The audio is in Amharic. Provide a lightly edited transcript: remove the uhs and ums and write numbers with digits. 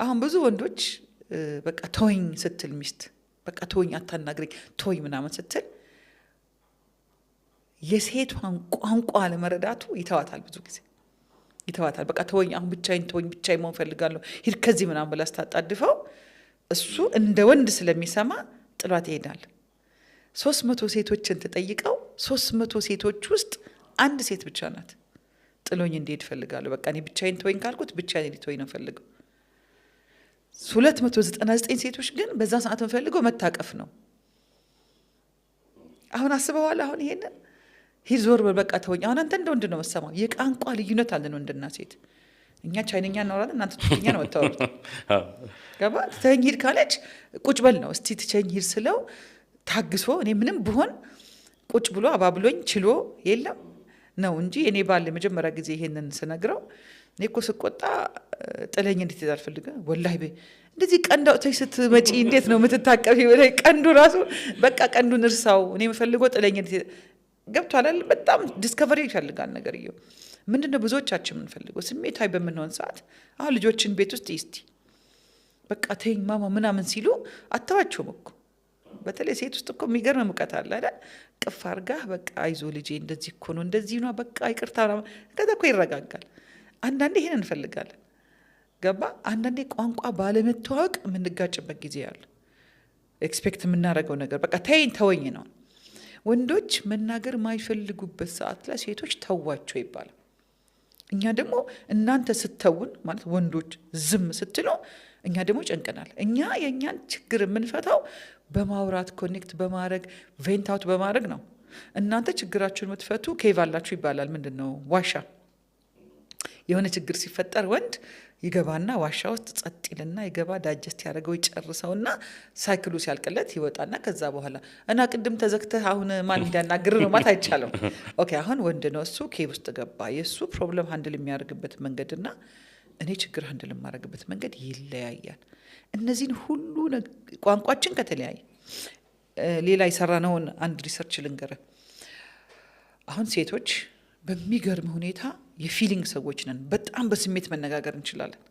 አሁን ብዙ ወንዶች በቃ ተወኝ ስትል ሚስት በቃ ተወኝ አታናግረኝ ተወኝ ምናምን ስትል የሴቷን ቋንቋ ለመረዳቱ ይተዋታል ብዙ ጊዜ ይተዋታል በቃ ተወኝ አሁን ብቻዬን ተወኝ ብቻዬን መሆን ፈልጋለሁ ሂድ ከዚህ ምናምን ብላ ስታጣድፈው እሱ እንደ ወንድ ስለሚሰማ ጥሏት ይሄዳል 300 ሴቶችን ተጠይቀው 300 ሴቶች ውስጥ አንድ ሴት ብቻ ናት ጥሎኝ እንዲሄድ ፈልጋለሁ በቃ እኔ ብቻዬን ተወኝ ካልኩት ብቻዬን እንዲተወኝ ነው ፈልገው 299 ሴቶች ግን በዛ ሰዓት ፈልገው መታቀፍ ነው አሁን አስበዋል አሁን ይሄንን ሂድ ዞር በቃ ተወኝ አሁን አንተ እንደው እንደው መሰማው የቋንቋ ልዩነት አለን ወንድና ሴት እኛ ቻይነኛ እናወራለን እናንተ ትግርኛ ነው ወጣውት ገባ ተወኝ ሂድ ካለች ቁጭ በል ነው እስቲ ትቸኝ ሂድ ስለው ታግሶ እኔ ምንም ብሆን ቁጭ ብሎ አባብሎኝ ችሎ የለም ነው እንጂ እኔ ባለ መጀመሪያ ጊዜ ይሄንን ስነግረው እኔ እኮ ስቆጣ ጥለኝ እንዴት ይዛል ፈልገ ወላሂ እንደዚህ ቀንዳው ተይ ስትመጪ እንዴት ነው የምትታቀፊ ወላይ ቀንዱ ራሱ በቃ ቀንዱን እርሳው እኔ የምፈልገው ጥለኝ እንዴት ገብቷል አይደል በጣም ዲስከቨሪ ይፈልጋል ነገር ይዩ ምንድነው ብዙዎቻችን የምንፈልገው ስሜታዊ በመሆን ሰዓት አሁን ልጆችን ቤት ውስጥ ይስቲ በቃ ተይኝ ማማ ምናምን ሲሉ አታዋቸውም እኮ በተለይ ሴት ውስጥ እኮ የሚገርም ሙቀት አለ አይደል ቅፍ አርጋ በቃ አይዞ ልጄ እንደዚህ እኮ ነው እንደዚህ ነው በቃ ይቅርታ ከዛ እኮ ይረጋጋል አንዳንዴ ይሄን እንፈልጋለን ገባ አንዳንዴ ቋንቋ ባለመተዋወቅ የምንጋጭበት ጊዜ አለ ኤክስፔክት የምናደርገው ነገር በቃ ተይኝ ተወኝ ነው ወንዶች መናገር ማይፈልጉበት ሰዓት ላይ ሴቶች ተዋቸው ይባላል እኛ ደግሞ እናንተ ስተውን ማለት ወንዶች ዝም ስትሉ እኛ ደግሞ ጨንቀናል እኛ የኛን ችግር የምንፈታው በማውራት ኮኔክት በማድረግ ቬንት አውት በማድረግ ነው እናንተ ችግራችሁን የምትፈቱ ከይቫላችሁ ይባላል ምንድነው ዋሻ የሆነ ችግር ሲፈጠር ወንድ ይገባና ዋሻ ውስጥ ጸጥ ይልና ይገባ ዳጀስት ያደርገው ይጨርሰውና ሳይክሉ ሲያልቅለት ይወጣና ከዛ በኋላ እና ቅድም ተዘክተህ አሁን ማን እንዲያናግር ነው ማለት አይቻለም ኦኬ አሁን ወንድ ነው እሱ ኬብ ውስጥ ገባ የሱ ፕሮብለም ሃንድል የሚያደርግበት መንገድና እኔ ችግር ሃንድል የማደርግበት መንገድ ይለያያል እነዚህን ሁሉ ቋንቋችን ከተለያየ ሌላ ይሰራነውን አንድ ሪሰርች ልንገረ አሁን ሴቶች በሚገርም ሁኔታ የፊሊንግ ሰዎች ነን በጣም በስሜት መነጋገር እንችላለን